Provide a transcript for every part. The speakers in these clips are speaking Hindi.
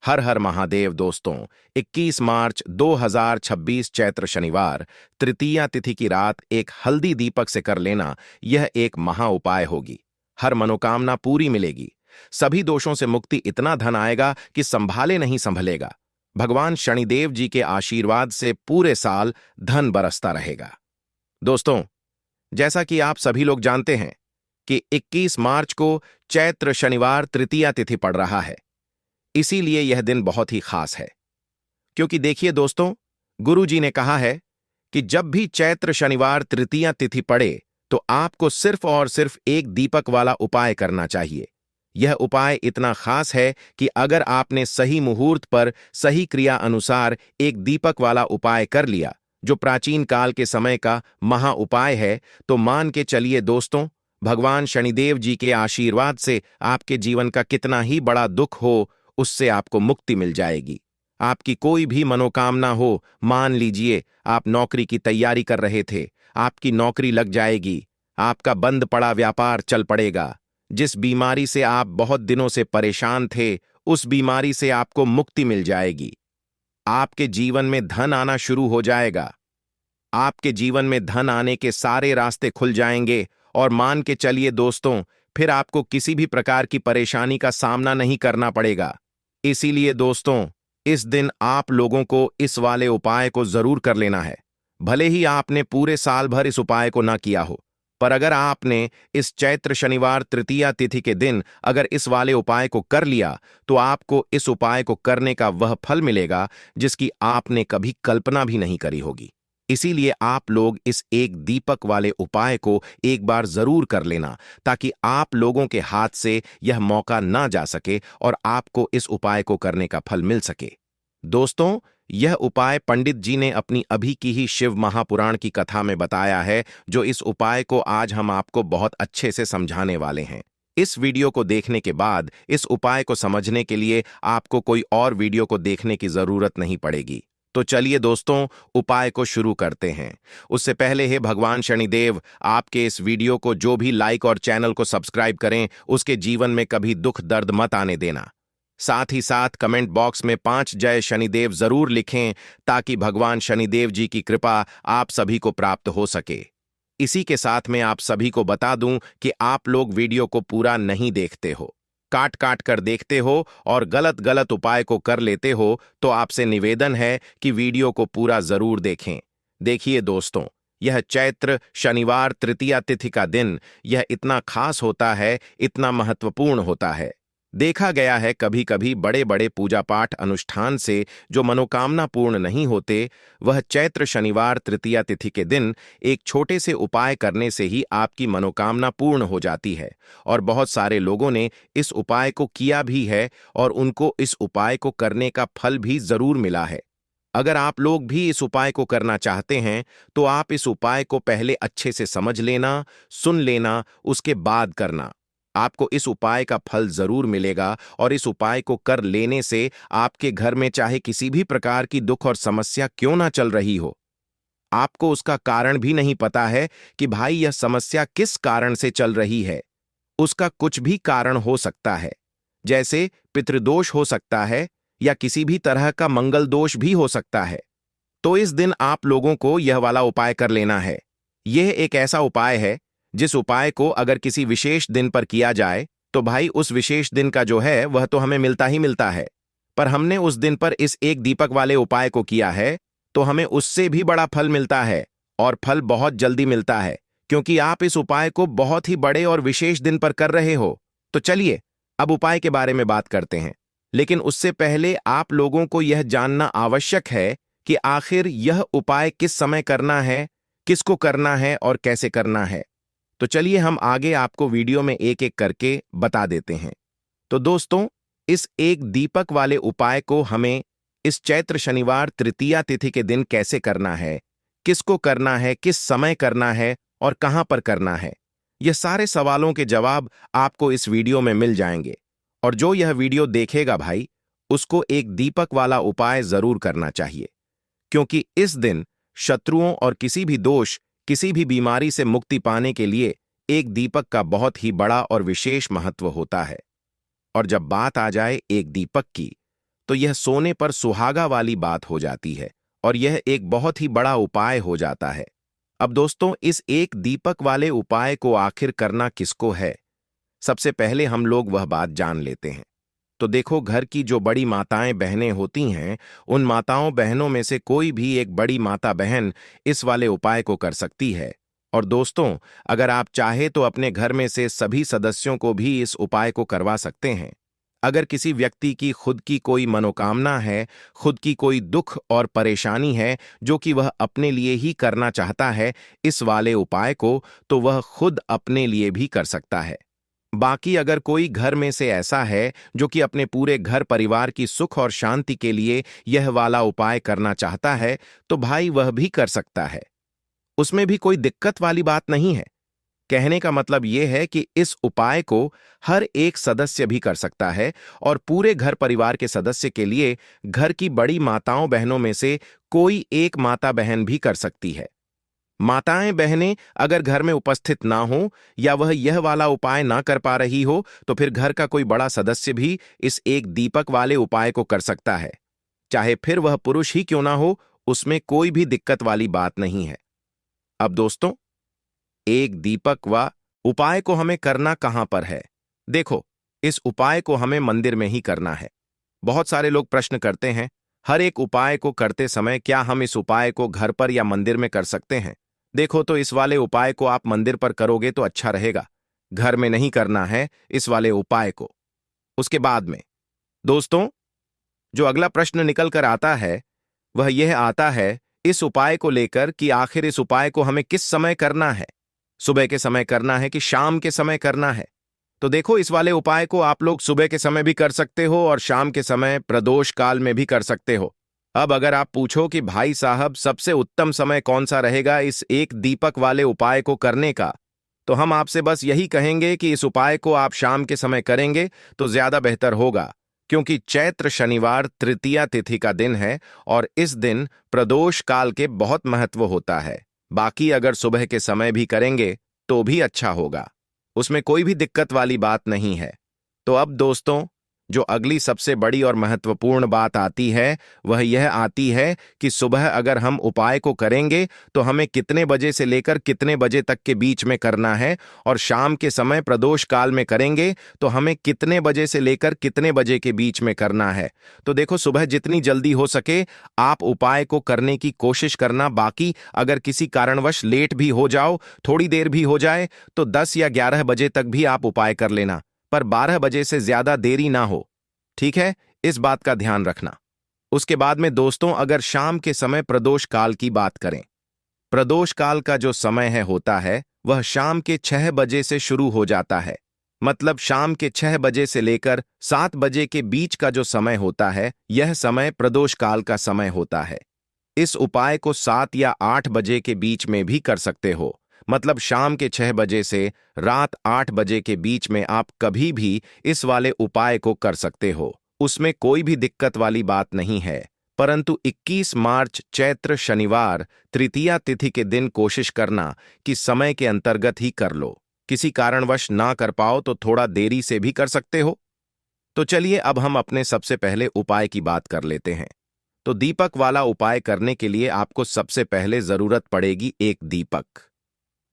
हर हर महादेव दोस्तों। 21 मार्च 2026 चैत्र शनिवार तृतीया तिथि की रात एक हल्दी दीपक से कर लेना, यह एक महा उपाय होगी। हर मनोकामना पूरी मिलेगी। सभी दोषों से मुक्ति, इतना धन आएगा कि संभाले नहीं संभलेगा। भगवान शनिदेव जी के आशीर्वाद से पूरे साल धन बरसता रहेगा। दोस्तों, जैसा कि आप सभी लोग जानते हैं कि 21 मार्च को चैत्र शनिवार तृतीया तिथि पड़ रहा है। इसीलिए यह दिन बहुत ही खास है, क्योंकि देखिए दोस्तों, गुरु जी ने कहा है कि जब भी चैत्र शनिवार तृतीया तिथि पड़े तो आपको सिर्फ और सिर्फ एक दीपक वाला उपाय करना चाहिए। यह उपाय इतना खास है कि अगर आपने सही मुहूर्त पर सही क्रिया अनुसार एक दीपक वाला उपाय कर लिया, जो प्राचीन काल के समय का महा उपाय है, तो मान के चलिए दोस्तों, भगवान शनिदेव जी के आशीर्वाद से आपके जीवन का कितना ही बड़ा दुख हो, उससे आपको मुक्ति मिल जाएगी। आपकी कोई भी मनोकामना हो, मान लीजिए आप नौकरी की तैयारी कर रहे थे, आपकी नौकरी लग जाएगी। आपका बंद पड़ा व्यापार चल पड़ेगा। जिस बीमारी से आप बहुत दिनों से परेशान थे, उस बीमारी से आपको मुक्ति मिल जाएगी। आपके जीवन में धन आना शुरू हो जाएगा। आपके जीवन में धन आने के सारे रास्ते खुल जाएंगे और मान के चलिए दोस्तों, फिर आपको किसी भी प्रकार की परेशानी का सामना नहीं करना पड़ेगा। इसीलिए दोस्तों, इस दिन आप लोगों को इस वाले उपाय को जरूर कर लेना है। भले ही आपने पूरे साल भर इस उपाय को ना किया हो, पर अगर आपने इस चैत्र शनिवार तृतीया तिथि के दिन अगर इस वाले उपाय को कर लिया, तो आपको इस उपाय को करने का वह फल मिलेगा जिसकी आपने कभी कल्पना भी नहीं करी होगी। इसीलिए आप लोग इस एक दीपक वाले उपाय को एक बार जरूर कर लेना, ताकि आप लोगों के हाथ से यह मौका ना जा सके और आपको इस उपाय को करने का फल मिल सके। दोस्तों, यह उपाय पंडित जी ने अपनी अभी की ही शिव महापुराण की कथा में बताया है, जो इस उपाय को आज हम आपको बहुत अच्छे से समझाने वाले हैं। इस वीडियो को देखने के बाद इस उपाय को समझने के लिए आपको कोई और वीडियो को देखने की जरूरत नहीं पड़ेगी। तो चलिए दोस्तों, उपाय को शुरू करते हैं। उससे पहले हे भगवान शनिदेव, आपके इस वीडियो को जो भी लाइक और चैनल को सब्सक्राइब करें, उसके जीवन में कभी दुख दर्द मत आने देना। साथ ही साथ कमेंट बॉक्स में 5 जय शनिदेव जरूर लिखें, ताकि भगवान शनिदेव जी की कृपा आप सभी को प्राप्त हो सके। इसी के साथ में आप सभी को बता दूं कि आप लोग वीडियो को पूरा नहीं देखते हो, काट काट कर देखते हो और गलत गलत उपाय को कर लेते हो, तो आपसे निवेदन है कि वीडियो को पूरा जरूर देखें। देखिए दोस्तों, यह चैत्र शनिवार तृतीया तिथि का दिन यह इतना खास होता है, इतना महत्वपूर्ण होता है। देखा गया है कभी कभी बड़े बड़े पूजा पाठ अनुष्ठान से जो मनोकामना पूर्ण नहीं होते, वह चैत्र शनिवार तृतीया तिथि के दिन एक छोटे से उपाय करने से ही आपकी मनोकामना पूर्ण हो जाती है। और बहुत सारे लोगों ने इस उपाय को किया भी है और उनको इस उपाय को करने का फल भी जरूर मिला है। अगर आप लोग भी इस उपाय को करना चाहते हैं, तो आप इस उपाय को पहले अच्छे से समझ लेना, सुन लेना, उसके बाद करना। आपको इस उपाय का फल जरूर मिलेगा और इस उपाय को कर लेने से आपके घर में चाहे किसी भी प्रकार की दुख और समस्या क्यों ना चल रही हो, आपको उसका कारण भी नहीं पता है कि भाई यह समस्या किस कारण से चल रही है। उसका कुछ भी कारण हो सकता है, जैसे पितृदोष हो सकता है या किसी भी तरह का मंगल दोष भी हो सकता है। तो इस दिन आप लोगों को यह वाला उपाय कर लेना है। यह एक ऐसा उपाय है जिस उपाय को अगर किसी विशेष दिन पर किया जाए, तो भाई उस विशेष दिन का जो है वह तो हमें मिलता ही मिलता है, पर हमने उस दिन पर इस एक दीपक वाले उपाय को किया है, तो हमें उससे भी बड़ा फल मिलता है और फल बहुत जल्दी मिलता है, क्योंकि आप इस उपाय को बहुत ही बड़े और विशेष दिन पर कर रहे हो। तो चलिए अब उपाय के बारे में बात करते हैं, लेकिन उससे पहले आप लोगों को यह जानना आवश्यक है कि आखिर यह उपाय किस समय करना है, किसको करना है और कैसे करना है। तो चलिए हम आगे आपको वीडियो में एक एक करके बता देते हैं। तो दोस्तों, इस एक दीपक वाले उपाय को हमें इस चैत्र शनिवार तृतीया तिथि के दिन कैसे करना है, किसको करना है, किस समय करना है और कहां पर करना है, यह सारे सवालों के जवाब आपको इस वीडियो में मिल जाएंगे। और जो यह वीडियो देखेगा भाई, उसको एक दीपक वाला उपाय जरूर करना चाहिए, क्योंकि इस दिन शत्रुओं और किसी भी दोष, किसी भी बीमारी से मुक्ति पाने के लिए एक दीपक का बहुत ही बड़ा और विशेष महत्व होता है। और जब बात आ जाए एक दीपक की, तो यह सोने पर सुहागा वाली बात हो जाती है और यह एक बहुत ही बड़ा उपाय हो जाता है। अब दोस्तों, इस एक दीपक वाले उपाय को आखिर करना किसको है? सबसे पहले हम लोग वह बात जान लेते हैं। तो देखो, घर की जो बड़ी माताएं बहनें होती हैं, उन माताओं बहनों में से कोई भी एक बड़ी माता बहन इस वाले उपाय को कर सकती है। और दोस्तों, अगर आप चाहे तो अपने घर में से सभी सदस्यों को भी इस उपाय को करवा सकते हैं। अगर किसी व्यक्ति की खुद की कोई मनोकामना है, खुद की कोई दुख और परेशानी है जो कि वह अपने लिए ही करना चाहता है इस वाले उपाय को, तो वह खुद अपने लिए भी कर सकता है। बाकी अगर कोई घर में से ऐसा है जो कि अपने पूरे घर परिवार की सुख और शांति के लिए यह वाला उपाय करना चाहता है, तो भाई वह भी कर सकता है। उसमें भी कोई दिक्कत वाली बात नहीं है। कहने का मतलब यह है कि इस उपाय को हर एक सदस्य भी कर सकता है और पूरे घर परिवार के सदस्य के लिए घर की बड़ी माताओं बहनों में से कोई एक माता बहन भी कर सकती है। माताएं बहनें अगर घर में उपस्थित ना हो या वह यह वाला उपाय ना कर पा रही हो, तो फिर घर का कोई बड़ा सदस्य भी इस एक दीपक वाले उपाय को कर सकता है। चाहे फिर वह पुरुष ही क्यों ना हो, उसमें कोई भी दिक्कत वाली बात नहीं है। अब दोस्तों, एक दीपक व उपाय को हमें करना कहां पर है? देखो, इस उपाय को हमें मंदिर में ही करना है। बहुत सारे लोग प्रश्न करते हैं, हर एक उपाय को करते समय क्या हम इस उपाय को घर पर या मंदिर में कर सकते हैं? देखो, तो इस वाले उपाय को आप मंदिर पर करोगे तो अच्छा रहेगा। घर में नहीं करना है इस वाले उपाय को। उसके बाद में दोस्तों, जो अगला प्रश्न निकल कर आता है वह यह आता है इस उपाय को लेकर कि आखिर इस उपाय को हमें किस समय करना है? सुबह के समय करना है कि शाम के समय करना है? तो देखो, इस वाले उपाय को आप लोग सुबह के समय भी कर सकते हो और शाम के समय प्रदोष काल में भी कर सकते हो। अब अगर आप पूछो कि भाई साहब सबसे उत्तम समय कौन सा रहेगा इस एक दीपक वाले उपाय को करने का, तो हम आपसे बस यही कहेंगे कि इस उपाय को आप शाम के समय करेंगे तो ज्यादा बेहतर होगा, क्योंकि चैत्र शनिवार तृतीया तिथि का दिन है और इस दिन प्रदोष काल के बहुत महत्व होता है। बाकी अगर सुबह के समय भी करेंगे तो भी अच्छा होगा, उसमें कोई भी दिक्कत वाली बात नहीं है। तो अब दोस्तों, जो अगली सबसे बड़ी और महत्वपूर्ण बात आती है वह यह आती है कि सुबह अगर हम उपाय को करेंगे तो हमें कितने बजे से लेकर कितने बजे तक के बीच में करना है, और शाम के समय प्रदोष काल में करेंगे तो हमें कितने बजे से लेकर कितने बजे के बीच में करना है। तो देखो, सुबह जितनी जल्दी हो सके आप उपाय को करने की कोशिश करना। बाकी अगर किसी कारणवश लेट भी हो जाओ, थोड़ी देर भी हो जाए, तो 10 या 11 बजे तक भी आप उपाय कर लेना, पर 12 बजे से ज्यादा देरी ना हो। ठीक है, इस बात का ध्यान रखना। उसके बाद में दोस्तों, अगर शाम के समय प्रदोष काल की बात करें, प्रदोष काल का जो समय होता है वह शाम के 6 बजे से शुरू हो जाता है। मतलब शाम के 6 बजे से लेकर 7 बजे के बीच का जो समय होता है, यह समय प्रदोष काल का समय होता है। इस उपाय को 7 या 8 बजे के बीच में भी कर सकते हो। मतलब शाम के 6 बजे से रात 8 बजे के बीच में आप कभी भी इस वाले उपाय को कर सकते हो, उसमें कोई भी दिक्कत वाली बात नहीं है। परंतु 21 मार्च चैत्र शनिवार तृतीया तिथि के दिन कोशिश करना कि समय के अंतर्गत ही कर लो। किसी कारणवश ना कर पाओ तो थोड़ा देरी से भी कर सकते हो। तो चलिए अब हम अपने सबसे पहले उपाय की बात कर लेते हैं। तो दीपक वाला उपाय करने के लिए आपको सबसे पहले जरूरत पड़ेगी एक दीपक।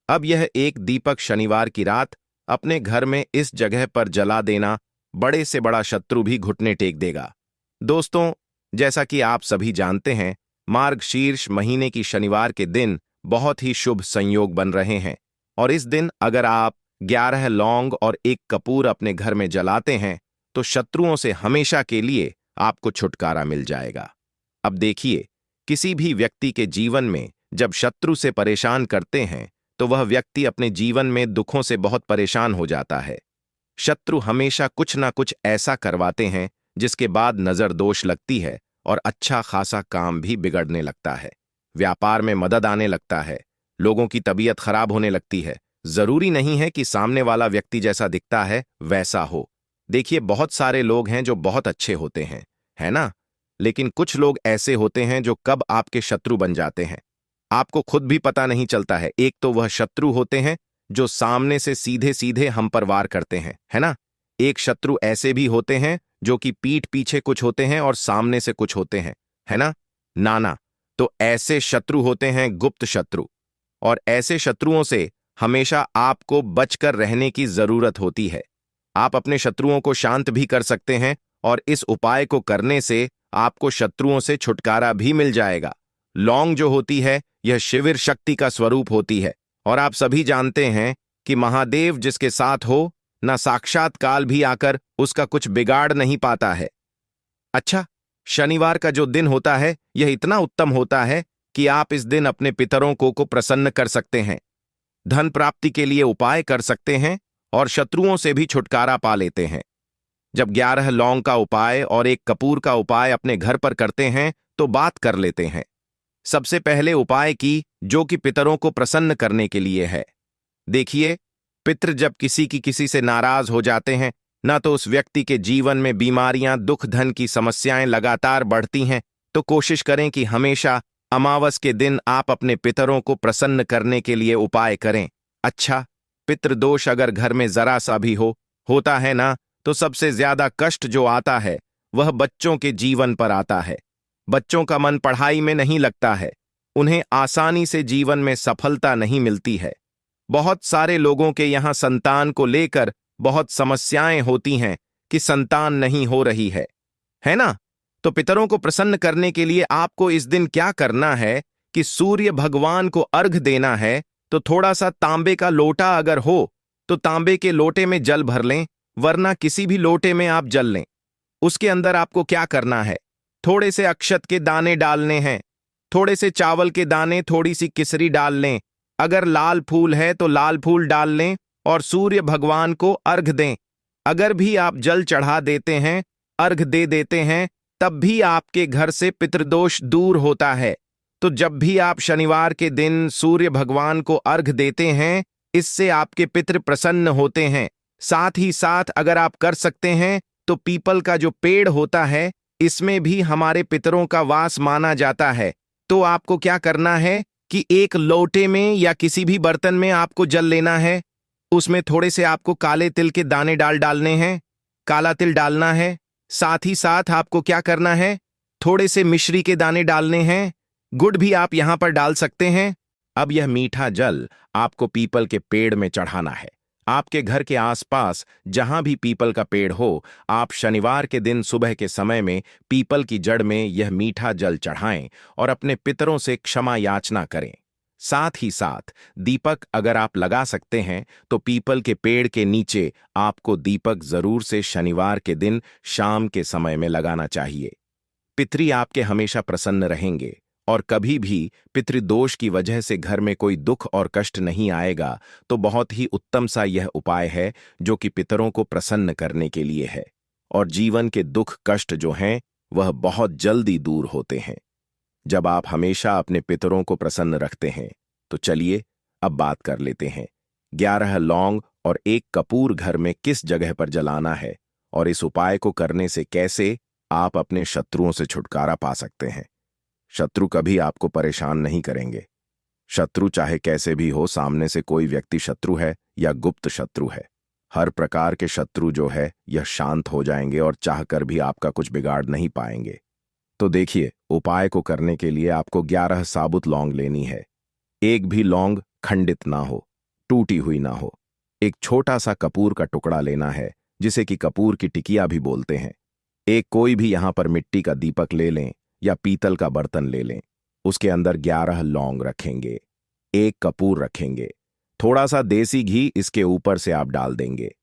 अब यह एक दीपक शनिवार की रात अपने घर में इस जगह पर जला देना, बड़े से बड़ा शत्रु भी घुटने टेक देगा। दोस्तों, जैसा कि आप सभी जानते हैं, मार्गशीर्ष महीने की शनिवार के दिन बहुत ही शुभ संयोग बन रहे हैं और इस दिन अगर आप 11 लौंग और एक कपूर अपने घर में जलाते हैं तो शत्रुओं से हमेशा के लिए आपको छुटकारा मिल जाएगा। अब देखिए, किसी भी व्यक्ति के जीवन में जब शत्रु से परेशान करते हैं तो वह व्यक्ति अपने जीवन में दुखों से बहुत परेशान हो जाता है। शत्रु हमेशा कुछ ना कुछ ऐसा करवाते हैं जिसके बाद नजर दोष लगती है और अच्छा खासा काम भी बिगड़ने लगता है। व्यापार में मदद आने लगता है, लोगों की तबीयत खराब होने लगती है। जरूरी नहीं है कि सामने वाला व्यक्ति जैसा दिखता है वैसा हो। देखिए, बहुत सारे लोग हैं जो बहुत अच्छे होते हैं, है ना? लेकिन कुछ लोग ऐसे होते हैं जो कब आपके शत्रु बन जाते हैं आपको खुद भी पता नहीं चलता है। एक तो वह शत्रु होते हैं जो सामने से सीधे सीधे हम पर वार करते हैं, है ना? एक शत्रु ऐसे भी होते हैं जो कि पीठ पीछे कुछ होते हैं और सामने से कुछ होते हैं, है ना? नाना, तो ऐसे शत्रु होते हैं गुप्त शत्रु। और ऐसे शत्रुओं से हमेशा आपको बचकर रहने की जरूरत होती है। आप अपने शत्रुओं को शांत भी कर सकते हैं और इस उपाय को करने से आपको शत्रुओं से छुटकारा भी मिल जाएगा। लौंग जो होती है यह शिविर शक्ति का स्वरूप होती है और आप सभी जानते हैं कि महादेव जिसके साथ हो ना साक्षात काल भी आकर उसका कुछ बिगाड़ नहीं पाता है। अच्छा, शनिवार का जो दिन होता है यह इतना उत्तम होता है कि आप इस दिन अपने पितरों को प्रसन्न कर सकते हैं, धन प्राप्ति के लिए उपाय कर सकते हैं और शत्रुओं से भी छुटकारा पा लेते हैं। जब 11 लौंग का उपाय और एक कपूर का उपाय अपने घर पर करते हैं तो बात कर लेते हैं। सबसे पहले उपाय की जो कि पितरों को प्रसन्न करने के लिए है। देखिए, पितृ जब किसी से नाराज हो जाते हैं ना तो उस व्यक्ति के जीवन में बीमारियां, दुख, धन की समस्याएं लगातार बढ़ती हैं, तो कोशिश करें कि हमेशा अमावस के दिन आप अपने पितरों को प्रसन्न करने के लिए उपाय करें। अच्छा, पितृदोष अगर घर में जरा सा भी होता है ना, तो सबसे ज्यादा कष्ट जो आता है वह बच्चों के जीवन पर आता है। बच्चों का मन पढ़ाई में नहीं लगता है, उन्हें आसानी से जीवन में सफलता नहीं मिलती है। बहुत सारे लोगों के यहाँ संतान को लेकर बहुत समस्याएं होती हैं कि संतान नहीं हो रही है ना? तो पितरों को प्रसन्न करने के लिए आपको इस दिन क्या करना है कि सूर्य भगवान को अर्घ देना है। तो थोड़ा सा तांबे का लोटा अगर हो तो तांबे के लोटे में जल भर लें, वरना किसी भी लोटे में आप जल लें। उसके अंदर आपको क्या करना है, थोड़े से अक्षत के दाने डालने हैं, थोड़े से चावल के दाने, थोड़ी सी किसरी डाल लें। अगर लाल फूल है तो लाल फूल डाल लें और सूर्य भगवान को अर्घ दें। अगर भी आप जल चढ़ा देते हैं, अर्घ दे देते हैं, तब भी आपके घर से पितृदोष दूर होता है। तो जब भी आप शनिवार के दिन सूर्य भगवान को अर्घ देते हैं, इससे आपके पितृ प्रसन्न होते हैं। साथ ही साथ अगर आप कर सकते हैं तो पीपल का जो पेड़ होता है इसमें भी हमारे पितरों का वास माना जाता है। तो आपको क्या करना है कि एक लोटे में या किसी भी बर्तन में आपको जल लेना है, उसमें थोड़े से आपको काले तिल के दाने डालने हैं, काला तिल डालना है। साथ ही साथ आपको क्या करना है, थोड़े से मिश्री के दाने डालने हैं, गुड़ भी आप यहां पर डाल सकते हैं। अब यह मीठा जल आपको पीपल के पेड़ में चढ़ाना है। आपके घर के आसपास जहां भी पीपल का पेड़ हो, आप शनिवार के दिन सुबह के समय में पीपल की जड़ में यह मीठा जल चढ़ाएं और अपने पितरों से क्षमा याचना करें। साथ ही साथ दीपक अगर आप लगा सकते हैं तो पीपल के पेड़ के नीचे आपको दीपक जरूर से शनिवार के दिन शाम के समय में लगाना चाहिए। पितरी आपके हमेशा प्रसन्न रहेंगे और कभी भी पितृदोष की वजह से घर में कोई दुख और कष्ट नहीं आएगा। तो बहुत ही उत्तम सा यह उपाय है जो कि पितरों को प्रसन्न करने के लिए है और जीवन के दुख कष्ट जो हैं वह बहुत जल्दी दूर होते हैं जब आप हमेशा अपने पितरों को प्रसन्न रखते हैं। तो चलिए अब बात कर लेते हैं 11 लौंग और एक कपूर घर में किस जगह पर जलाना है और इस उपाय को करने से कैसे आप अपने शत्रुओं से छुटकारा पा सकते हैं। शत्रु कभी आपको परेशान नहीं करेंगे। शत्रु चाहे कैसे भी हो, सामने से कोई व्यक्ति शत्रु है या गुप्त शत्रु है, हर प्रकार के शत्रु जो है यह शांत हो जाएंगे और चाहकर भी आपका कुछ बिगाड़ नहीं पाएंगे। तो देखिए, उपाय को करने के लिए आपको 11 साबुत लौंग लेनी है। एक भी लौंग खंडित ना हो, टूटी हुई ना हो। एक छोटा सा कपूर का टुकड़ा लेना है, जिसे कि कपूर की टिकिया भी बोलते हैं। एक कोई भी यहां पर मिट्टी का दीपक ले लें या पीतल का बर्तन ले लें। उसके अंदर 11 लौंग रखेंगे, एक कपूर रखेंगे, थोड़ा सा देसी घी इसके ऊपर से आप डाल देंगे।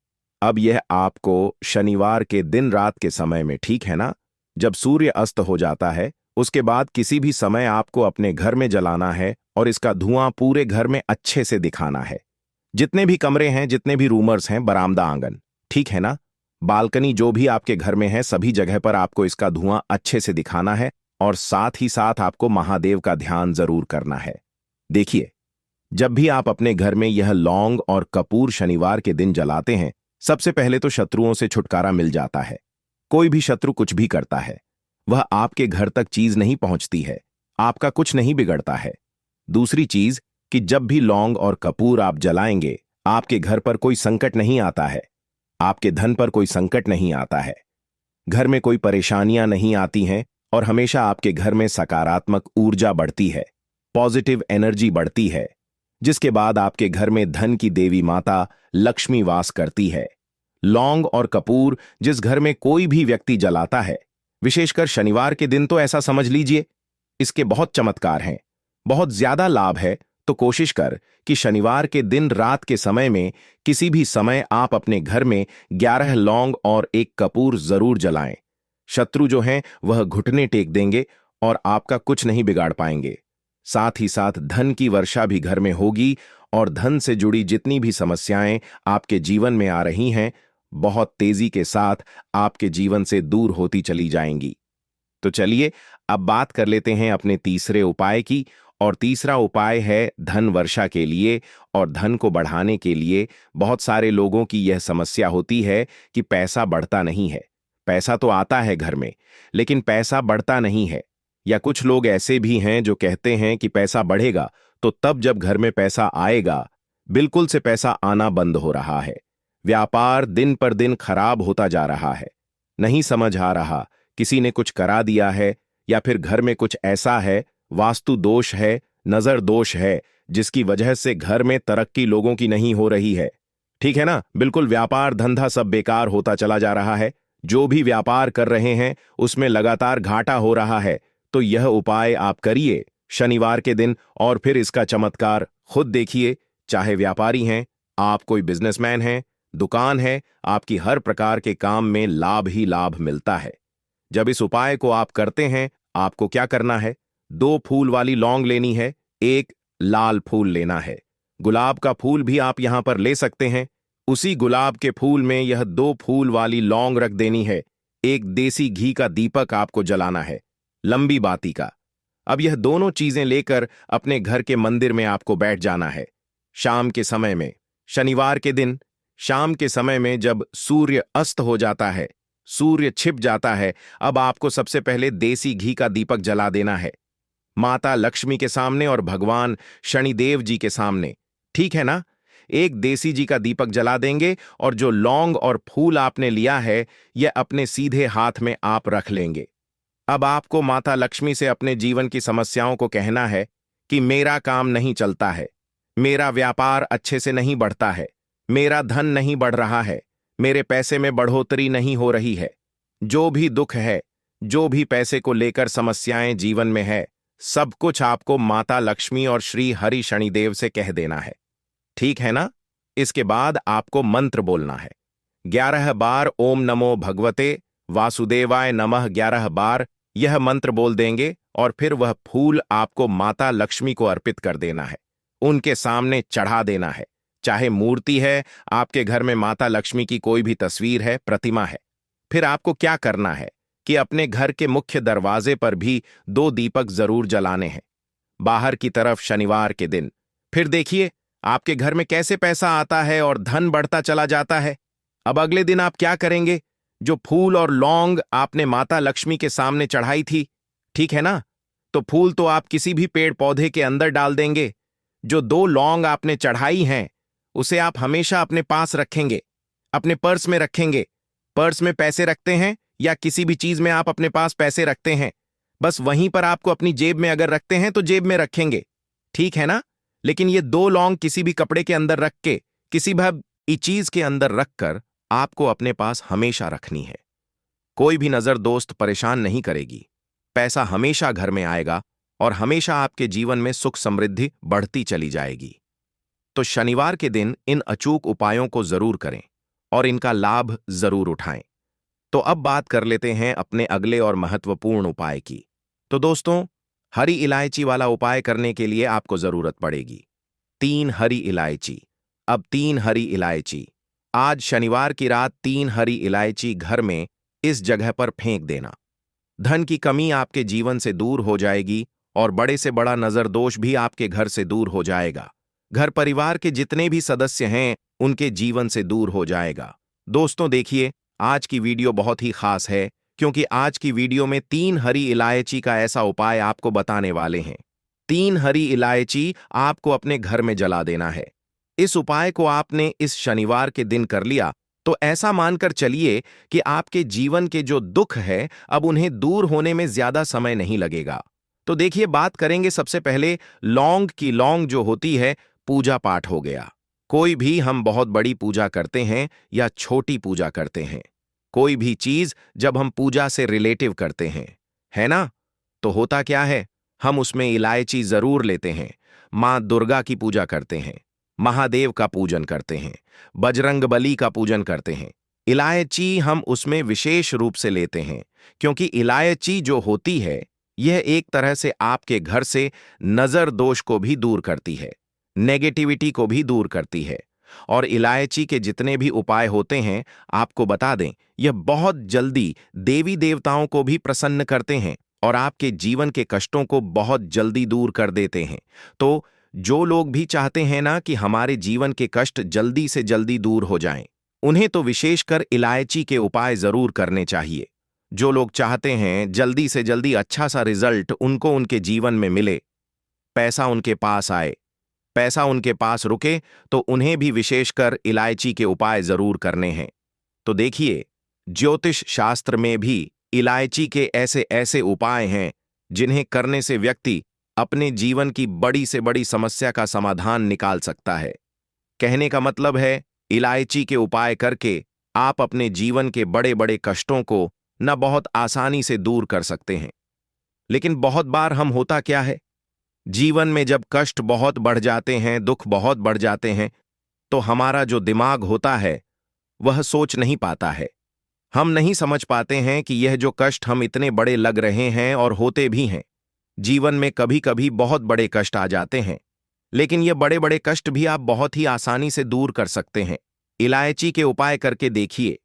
अब यह आपको शनिवार के दिन रात के समय में, ठीक है ना, जब सूर्य अस्त हो जाता है उसके बाद किसी भी समय आपको अपने घर में जलाना है और इसका धुआं पूरे घर में अच्छे से दिखाना है। जितने भी कमरे हैं, जितने भी रूमर्स हैं, बरामदा, आंगन, ठीक है ना, बालकनी, जो भी आपके घर में है, सभी जगह पर आपको इसका धुआं अच्छे से दिखाना है और साथ ही साथ आपको महादेव का ध्यान जरूर करना है। देखिए, जब भी आप अपने घर में यह लौंग और कपूर शनिवार के दिन जलाते हैं, सबसे पहले तो शत्रुओं से छुटकारा मिल जाता है। कोई भी शत्रु कुछ भी करता है, वह आपके घर तक चीज नहीं पहुंचती है, आपका कुछ नहीं बिगड़ता है। दूसरी चीज कि जब भी लौंग और कपूर आप जलाएंगे, आपके घर पर कोई संकट नहीं आता है। आपके धन पर कोई संकट नहीं आता है, घर में कोई परेशानियां नहीं आती हैं और हमेशा आपके घर में सकारात्मक ऊर्जा बढ़ती है, पॉजिटिव एनर्जी बढ़ती है, जिसके बाद आपके घर में धन की देवी माता लक्ष्मी वास करती है। लौंग और कपूर जिस घर में कोई भी व्यक्ति जलाता है, विशेषकर शनिवार के दिन, तो ऐसा समझ लीजिए इसके बहुत चमत्कार हैं, बहुत ज्यादा लाभ है। तो कोशिश कर कि शनिवार के दिन रात के समय में किसी भी समय आप अपने घर में 11 लौंग और 1 कपूर जरूर जलाएं। शत्रु जो हैं वह घुटने टेक देंगे और आपका कुछ नहीं बिगाड़ पाएंगे। साथ ही साथ धन की वर्षा भी घर में होगी और धन से जुड़ी जितनी भी समस्याएं आपके जीवन में आ रही हैं, बहुत तेजी के साथ आपके जीवन से दूर होती चली जाएंगी। तो चलिए अब बात कर लेते हैं अपने तीसरे उपाय की। और तीसरा उपाय है धन वर्षा के लिए और धन को बढ़ाने के लिए। बहुत सारे लोगों की यह समस्या होती है कि पैसा बढ़ता नहीं है। पैसा तो आता है घर में, लेकिन पैसा बढ़ता नहीं है। या कुछ लोग ऐसे भी हैं जो कहते हैं कि पैसा बढ़ेगा तो तब जब घर में पैसा आएगा। बिल्कुल से पैसा आना बंद हो रहा है। व्यापार दिन पर दिन खराब होता जा रहा है। नहीं समझ आ रहा, किसी ने कुछ करा दिया है या फिर घर में कुछ ऐसा है, वास्तु दोष है, नजर दोष है, जिसकी वजह से घर में तरक्की लोगों की नहीं हो रही है। ठीक है ना? बिल्कुल व्यापार धंधा सब बेकार होता चला जा रहा है। जो भी व्यापार कर रहे हैं उसमें लगातार घाटा हो रहा है। तो यह उपाय आप करिए शनिवार के दिन और फिर इसका चमत्कार खुद देखिए। चाहे व्यापारी हैं, आप कोई बिजनेसमैन हैं, दुकान है, आपकी हर प्रकार के काम में लाभ ही लाभ मिलता है। जब इस उपाय को आप करते हैं, आपको क्या करना है? 2 फूल वाली लौंग लेनी है, 1 लाल फूल लेना है। गुलाब का फूल भी आप यहां पर ले सकते हैं। उसी गुलाब के फूल में यह 2 फूल वाली लौंग रख देनी है। 1 देसी घी का दीपक आपको जलाना है, लंबी बाती का। अब यह दोनों चीजें लेकर अपने घर के मंदिर में आपको बैठ जाना है। शाम के समय में, शनिवार के दिन शाम के समय में जब सूर्य अस्त हो जाता है, सूर्य छिप जाता है, अब आपको सबसे पहले देसी घी का दीपक जला देना है, माता लक्ष्मी के सामने और भगवान शनिदेव जी के सामने। ठीक है ना? 1 देसी जी का दीपक जला देंगे और जो लौंग और फूल आपने लिया है यह अपने सीधे हाथ में आप रख लेंगे। अब आपको माता लक्ष्मी से अपने जीवन की समस्याओं को कहना है कि मेरा काम नहीं चलता है, मेरा व्यापार अच्छे से नहीं बढ़ता है, मेरा धन नहीं बढ़ रहा है, मेरे पैसे में बढ़ोतरी नहीं हो रही है। जो भी दुख है, जो भी पैसे को लेकर समस्याएं जीवन में है, सब कुछ आपको माता लक्ष्मी और श्री हरि शनिदेव से कह देना है। ठीक है ना? इसके बाद आपको मंत्र बोलना है। 11 बार ओम नमो भगवते वासुदेवाय नमः 11 बार यह मंत्र बोल देंगे और फिर वह फूल आपको माता लक्ष्मी को अर्पित कर देना है, उनके सामने चढ़ा देना है। चाहे मूर्ति है, आपके घर में माता लक्ष्मी की कोई भी तस्वीर है, प्रतिमा है। फिर आपको क्या करना है कि अपने घर के मुख्य दरवाजे पर भी 2 दीपक जरूर जलाने हैं, बाहर की तरफ शनिवार के दिन। फिर देखिए आपके घर में कैसे पैसा आता है और धन बढ़ता चला जाता है। अब अगले दिन आप क्या करेंगे? जो फूल और लौंग आपने माता लक्ष्मी के सामने चढ़ाई थी, ठीक है ना, तो फूल तो आप किसी भी पेड़ पौधे के अंदर डाल देंगे। जो 2 लौंग आपने चढ़ाई हैं उसे आप हमेशा अपने पास रखेंगे, अपने पर्स में रखेंगे। पर्स में पैसे रखते हैं या किसी भी चीज में आप अपने पास पैसे रखते हैं, बस वहीं पर आपको अपनी जेब में अगर रखते हैं तो जेब में रखेंगे, ठीक है ना। लेकिन ये 2 लौंग किसी भी कपड़े के अंदर रख के, किसी भी चीज के अंदर रखकर आपको अपने पास हमेशा रखनी है। कोई भी नजर दोस्त परेशान नहीं करेगी। पैसा हमेशा घर में आएगा और हमेशा आपके जीवन में सुख समृद्धि बढ़ती चली जाएगी। तो शनिवार के दिन इन अचूक उपायों को जरूर करें और इनका लाभ जरूर उठाएं। तो अब बात कर लेते हैं अपने अगले और महत्वपूर्ण उपाय की। तो दोस्तों, हरी इलायची वाला उपाय करने के लिए आपको जरूरत पड़ेगी 3 हरी इलायची। अब 3 हरी इलायची, आज शनिवार की रात 3 हरी इलायची घर में इस जगह पर फेंक देना। धन की कमी आपके जीवन से दूर हो जाएगी और बड़े से बड़ा नजर दोष भी आपके घर से दूर हो जाएगा। घर परिवार के जितने भी सदस्य हैं उनके जीवन से दूर हो जाएगा। दोस्तों देखिए, आज की वीडियो बहुत ही खास है क्योंकि आज की वीडियो में 3 हरी इलायची का ऐसा उपाय आपको बताने वाले हैं। 3 हरी इलायची आपको अपने घर में जला देना है। इस उपाय को आपने इस शनिवार के दिन कर लिया तो ऐसा मानकर चलिए कि आपके जीवन के जो दुख है अब उन्हें दूर होने में ज्यादा समय नहीं लगेगा। तो देखिए, बात करेंगे सबसे पहले लौंग की। लौंग जो होती है, पूजा पाठ हो गया। कोई भी हम बहुत बड़ी पूजा करते हैं या छोटी पूजा करते हैं, कोई भी चीज जब हम पूजा से रिलेटिव करते हैं, है ना, तो होता क्या है, हम उसमें इलायची जरूर लेते हैं। मां दुर्गा की पूजा करते हैं, महादेव का पूजन करते हैं, बजरंगबली का पूजन करते हैं। इलायची हम उसमें विशेष रूप से लेते हैं, क्योंकि इलायची जो होती है, यह एक तरह से आपके घर से नजर दोष को भी दूर करती है, नेगेटिविटी को भी दूर करती है। और इलायची के जितने भी उपाय होते हैं, आपको बता दें, यह बहुत जल्दी देवी देवताओं को भी प्रसन्न करते हैं और आपके जीवन के कष्टों को बहुत जल्दी दूर कर देते हैं। तो जो लोग भी चाहते हैं ना कि हमारे जीवन के कष्ट जल्दी से जल्दी दूर हो जाएं, उन्हें तो विशेषकर इलायची के उपाय जरूर करने चाहिए। जो लोग चाहते हैं जल्दी से जल्दी अच्छा सा रिजल्ट उनको उनके जीवन में मिले, पैसा उनके पास आए, पैसा उनके पास रुके, तो उन्हें भी विशेषकर इलायची के उपाय जरूर करने हैं। तो देखिए, ज्योतिष शास्त्र में भी इलायची के ऐसे ऐसे उपाय हैं जिन्हें करने से व्यक्ति अपने जीवन की बड़ी से बड़ी समस्या का समाधान निकाल सकता है। कहने का मतलब है, इलायची के उपाय करके आप अपने जीवन के बड़े बड़े कष्टों को न बहुत आसानी से दूर कर सकते हैं। लेकिन बहुत बार हम होता क्या है, जीवन में जब कष्ट बहुत बढ़ जाते हैं, दुख बहुत बढ़ जाते हैं, तो हमारा जो दिमाग होता है वह सोच नहीं पाता है। हम नहीं समझ पाते हैं कि यह जो कष्ट हम इतने बड़े लग रहे हैं और होते भी हैं। जीवन में कभी कभी बहुत बड़े कष्ट आ जाते हैं, लेकिन ये बड़े बड़े कष्ट भी आप बहुत ही आसानी से दूर कर सकते हैं। इलायची के उपाय करके देखिए,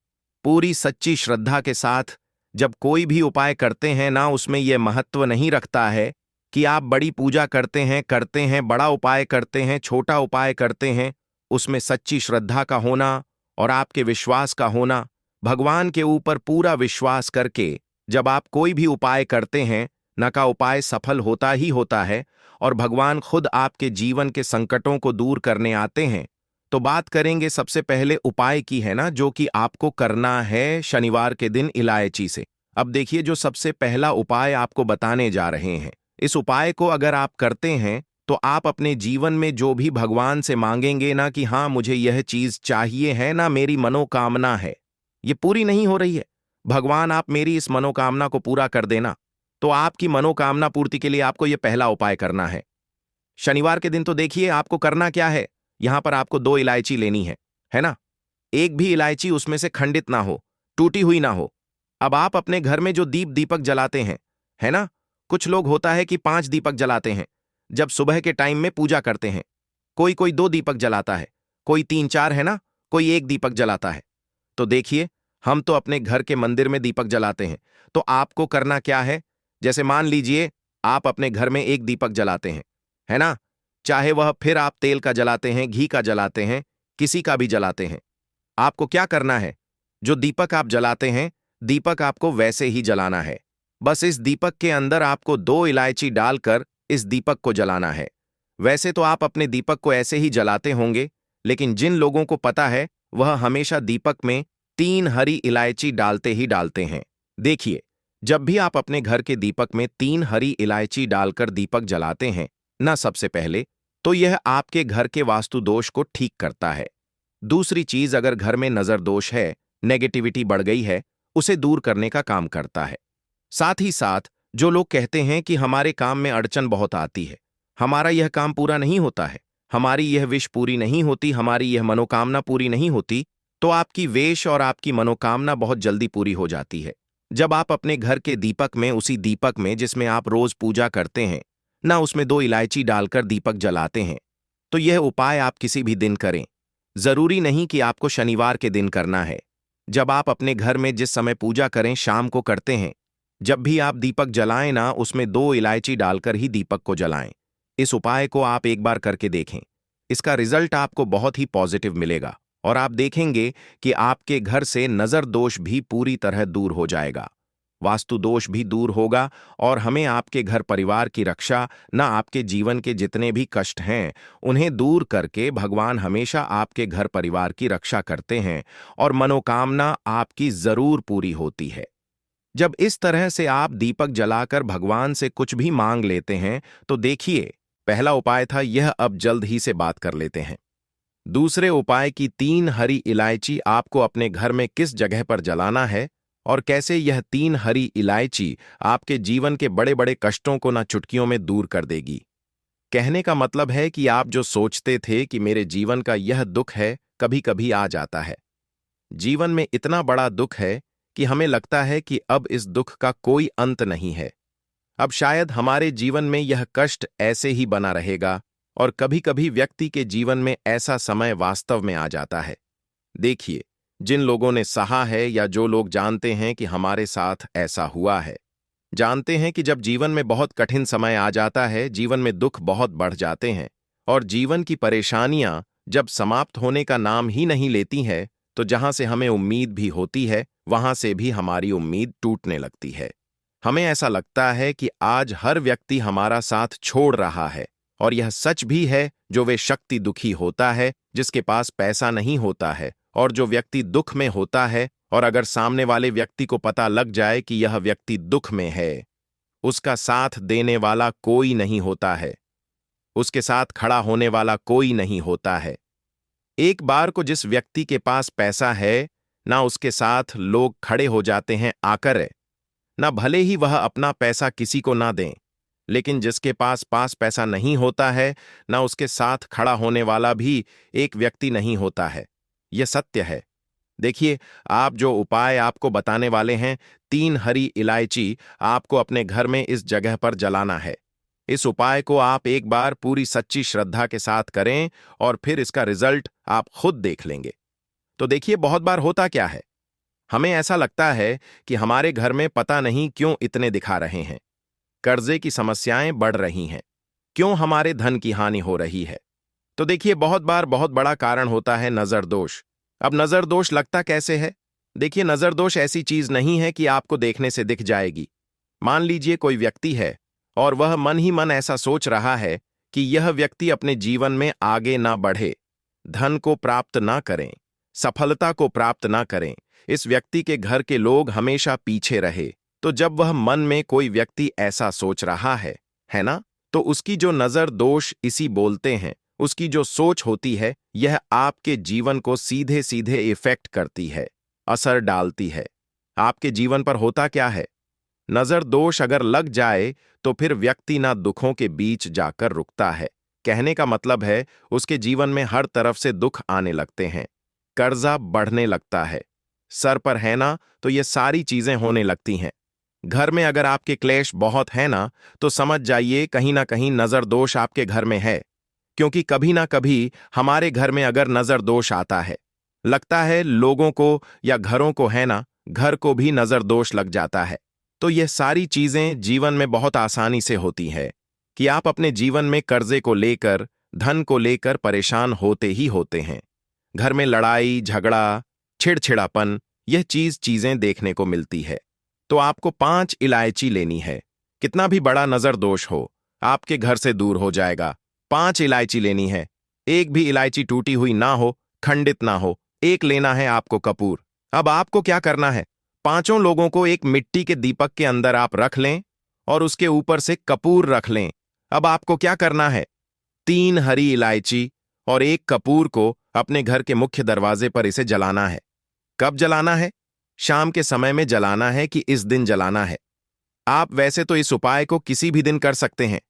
पूरी सच्ची श्रद्धा के साथ। जब कोई भी उपाय करते हैं ना, उसमें यह महत्व नहीं रखता है कि आप बड़ी पूजा करते हैं, बड़ा उपाय करते हैं, छोटा उपाय करते हैं। उसमें सच्ची श्रद्धा का होना और आपके विश्वास का होना, भगवान के ऊपर पूरा विश्वास करके जब आप कोई भी उपाय करते हैं, न का उपाय सफल होता ही होता है और भगवान खुद आपके जीवन के संकटों को दूर करने आते हैं। तो बात करेंगे सबसे पहले उपाय की, है ना, जो कि आपको करना है शनिवार के दिन इलायची से। अब देखिए, जो सबसे पहला उपाय आपको बताने जा रहे हैं, इस उपाय को अगर आप करते हैं तो आप अपने जीवन में जो भी भगवान से मांगेंगे ना कि हाँ मुझे यह चीज चाहिए है ना, मेरी मनोकामना है, ये पूरी नहीं हो रही है, भगवान आप मेरी इस मनोकामना को पूरा कर देना। तो आपकी मनोकामना पूर्ति के लिए आपको यह पहला उपाय करना है। शनिवार के दिन तो देखिए आपको करना क्या है, यहां पर आपको 2 इलायची लेनी है ना। एक भी इलायची उसमें से खंडित ना हो, टूटी हुई ना हो। अब आप अपने घर में जो दीपक जलाते हैं, है ना, कुछ लोग होता है कि 5 दीपक जलाते हैं जब सुबह के टाइम में पूजा करते हैं। कोई कोई 2 दीपक जलाता है, कोई 3-4, है ना, कोई 1 दीपक जलाता है। तो देखिए, हम तो अपने घर के मंदिर में दीपक जलाते हैं। तो आपको करना क्या है, जैसे मान लीजिए आप अपने घर में 1 दीपक जलाते हैं, है ना, चाहे वह फिर आप तेल का जलाते हैं, घी का जलाते हैं, किसी का भी जलाते हैं। आपको क्या करना है, जो दीपक आप जलाते हैं, दीपक आपको वैसे ही जलाना है। बस इस दीपक के अंदर आपको 2 इलायची डालकर इस दीपक को जलाना है। वैसे तो आप अपने दीपक को ऐसे ही जलाते होंगे, लेकिन जिन लोगों को पता है वह हमेशा दीपक में 3 हरी इलायची डालते ही डालते हैं। देखिए, जब भी आप अपने घर के दीपक में 3 हरी इलायची डालकर दीपक जलाते हैं ना, सबसे पहले तो यह आपके घर के वास्तु दोष को ठीक करता है। दूसरी चीज, अगर घर में नजर दोष है, नेगेटिविटी बढ़ गई है, उसे दूर करने का काम करता है। साथ ही साथ जो लोग कहते हैं कि हमारे काम में अड़चन बहुत आती है, हमारा यह काम पूरा नहीं होता है, हमारी यह विश पूरी नहीं होती, हमारी यह मनोकामना पूरी नहीं होती, तो आपकी वेश और आपकी मनोकामना बहुत जल्दी पूरी हो जाती है। जब आप अपने घर के दीपक में, उसी दीपक में जिसमें आप रोज पूजा करते हैं ना, उसमें 2 इलायची डालकर दीपक जलाते हैं, तो यह उपाय आप किसी भी दिन करें। जरूरी नहीं कि आपको शनिवार के दिन करना है। जब आप अपने घर में जिस समय पूजा करें, शाम को करते हैं, जब भी आप दीपक जलाएं ना, उसमें 2 इलायची डालकर ही दीपक को जलाएं। इस उपाय को आप एक बार करके देखें, इसका रिजल्ट आपको बहुत ही पॉजिटिव मिलेगा और आप देखेंगे कि आपके घर से नजर दोष भी पूरी तरह दूर हो जाएगा। वास्तु दोष भी दूर होगा और हमें आपके घर परिवार की रक्षा, न आपके जीवन के जितने भी कष्ट हैं उन्हें दूर करके भगवान हमेशा आपके घर परिवार की रक्षा करते हैं और मनोकामना आपकी जरूर पूरी होती है। जब इस तरह से आप दीपक जलाकर भगवान से कुछ भी मांग लेते हैं तो देखिए, पहला उपाय था यह, अब जल्द ही से बात कर लेते हैं। दूसरे उपाय की 3 हरी इलायची आपको अपने घर में किस जगह पर जलाना है और कैसे यह 3 हरी इलायची आपके जीवन के बड़े बड़े कष्टों को ना चुटकियों में दूर कर देगी। कहने का मतलब है कि आप जो सोचते थे कि मेरे जीवन का यह दुख है, कभी कभी आ जाता है। जीवन में इतना बड़ा दुख है कि हमें लगता है कि अब इस दुख का कोई अंत नहीं है। अब शायद हमारे जीवन में यह कष्ट ऐसे ही बना रहेगा और कभी कभी व्यक्ति के जीवन में ऐसा समय वास्तव में आ जाता है। देखिए, जिन लोगों ने सहा है या जो लोग जानते हैं कि हमारे साथ ऐसा हुआ है, जानते हैं कि जब जीवन में बहुत कठिन समय आ जाता है, जीवन में दुख बहुत बढ़ जाते हैं और जीवन की परेशानियां जब समाप्त होने का नाम ही नहीं लेती हैं, तो जहां से हमें उम्मीद भी होती है वहां से भी हमारी उम्मीद टूटने लगती है। हमें ऐसा लगता है कि आज हर व्यक्ति हमारा साथ छोड़ रहा है और यह सच भी है। जो वे शक्ति दुखी होता है, जिसके पास पैसा नहीं होता है, और जो व्यक्ति दुख में होता है और अगर सामने वाले व्यक्ति को पता लग जाए कि यह व्यक्ति दुख में है, उसका साथ देने वाला कोई नहीं होता है, उसके साथ खड़ा होने वाला कोई नहीं होता है। एक बार को जिस व्यक्ति के पास पैसा है, ना उसके साथ लोग खड़े हो जाते हैं आकर, ना भले ही वह अपना पैसा किसी को ना दें, लेकिन जिसके पास पैसा नहीं होता है, ना उसके साथ खड़ा होने वाला भी एक व्यक्ति नहीं होता है। यह सत्य है। देखिए, आप जो उपाय आपको बताने वाले हैं, 3 हरी इलायची आपको अपने घर में इस जगह पर जलाना है। इस उपाय को आप एक बार पूरी सच्ची श्रद्धा के साथ करें और फिर इसका रिजल्ट आप खुद देख लेंगे। तो देखिए, बहुत बार होता क्या है, हमें ऐसा लगता है कि हमारे घर में पता नहीं क्यों इतने दिखा रहे हैं, कर्जे की समस्याएं बढ़ रही हैं, क्यों हमारे धन की हानि हो रही है। तो देखिए, बहुत बार बहुत बड़ा कारण होता है नजर दोष। अब नजर दोष लगता कैसे है? देखिए, नजर दोष ऐसी चीज नहीं है कि आपको देखने से दिख जाएगी। मान लीजिए कोई व्यक्ति है और वह मन ही मन ऐसा सोच रहा है कि यह व्यक्ति अपने जीवन में आगे ना बढ़े, धन को प्राप्त ना करें, सफलता को प्राप्त ना करें, इस व्यक्ति के घर के लोग हमेशा पीछे रहे। तो जब वह मन में कोई व्यक्ति ऐसा सोच रहा है ना, तो उसकी जो नजर दोष इसी बोलते हैं, उसकी जो सोच होती है, यह आपके जीवन को सीधे सीधे इफेक्ट करती है, असर डालती है। आपके जीवन पर होता क्या है, नजर दोष अगर लग जाए तो फिर व्यक्ति ना दुखों के बीच जाकर रुकता है। कहने का मतलब है, उसके जीवन में हर तरफ से दुख आने लगते हैं, कर्जा बढ़ने लगता है, सर पर है ना, तो ये सारी चीजें होने लगती हैं। घर में अगर आपके क्लेश बहुत है ना, तो समझ जाइए कहीं ना कहीं नजर दोष आपके घर में है। क्योंकि कभी ना कभी हमारे घर में अगर नजर दोष आता है, लगता है लोगों को या घरों को है ना, घर को भी नजर दोष लग जाता है। तो ये सारी चीजें जीवन में बहुत आसानी से होती है कि आप अपने जीवन में कर्जे को लेकर, धन को लेकर परेशान होते ही होते हैं। घर में लड़ाई झगड़ा, छिड़छिड़ापन, यह चीजें देखने को मिलती है। तो आपको 5 इलायची लेनी है। कितना भी बड़ा नजर दोष हो, आपके घर से दूर हो जाएगा। 5 इलायची लेनी है। एक भी इलायची टूटी हुई ना हो, खंडित ना हो। एक लेना है आपको कपूर। अब आपको क्या करना है, 5 लोगों को एक मिट्टी के दीपक के अंदर आप रख लें और उसके ऊपर से कपूर रख लें। अब आपको क्या करना है, 3 हरी इलायची और 1 कपूर को अपने घर के मुख्य दरवाजे पर इसे जलाना है। कब जलाना है? शाम के समय में जलाना है कि इस दिन जलाना है? आप वैसे तो इस उपाय को किसी भी दिन कर सकते हैं।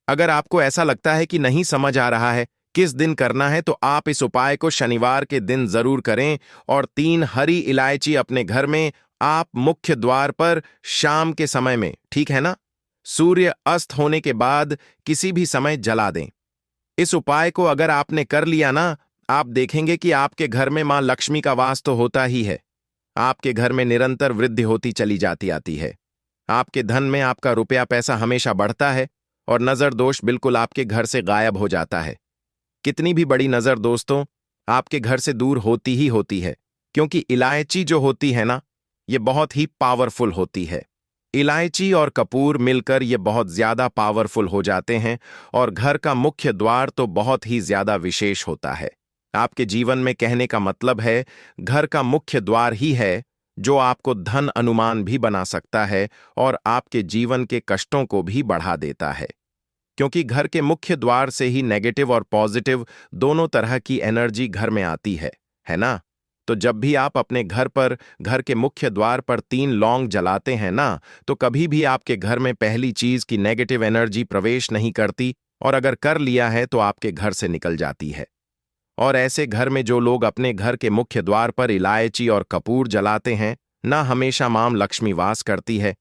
अगर आपको ऐसा लगता है कि नहीं समझ आ रहा है किस दिन करना है, तो आप इस उपाय को शनिवार के दिन जरूर करें और 3 हरी इलायची अपने घर में आप मुख्य द्वार पर शाम के समय में, ठीक है ना, सूर्य अस्त होने के बाद किसी भी समय जला दें। इस उपाय को अगर आपने कर लिया ना, आप देखेंगे कि आपके घर में मां लक्ष्मी का वास तो होता ही है। आपके घर में निरंतर वृद्धि होती चली जाती आती है। आपके धन में आपका रुपया पैसा हमेशा बढ़ता है और नजर दोष बिल्कुल आपके घर से गायब हो जाता है। कितनी भी बड़ी नजर दोस्तों आपके घर से दूर होती ही होती है, क्योंकि इलायची जो होती है ना, ये बहुत ही पावरफुल होती है। इलायची और कपूर मिलकर ये बहुत ज्यादा पावरफुल हो जाते हैं और घर का मुख्य द्वार तो बहुत ही ज्यादा विशेष होता है। आपके जीवन में कहने का मतलब है, घर का मुख्य द्वार ही है जो आपको धन अनुमान भी बना सकता है और आपके जीवन के कष्टों को भी बढ़ा देता है। क्योंकि घर के मुख्य द्वार से ही नेगेटिव और पॉजिटिव दोनों तरह की एनर्जी घर में आती है ना? तो जब भी आप अपने घर पर घर के मुख्य द्वार पर 3 लौंग जलाते हैं ना, तो कभी भी आपके घर में पहली चीज की नेगेटिव एनर्जी प्रवेश नहीं करती, और अगर कर लिया है तो आपके घर से निकल जाती है। और ऐसे घर में जो लोग अपने घर के मुख्य द्वार पर इलायची और कपूर जलाते हैं ना, हमेशा मां लक्ष्मी वास करती है,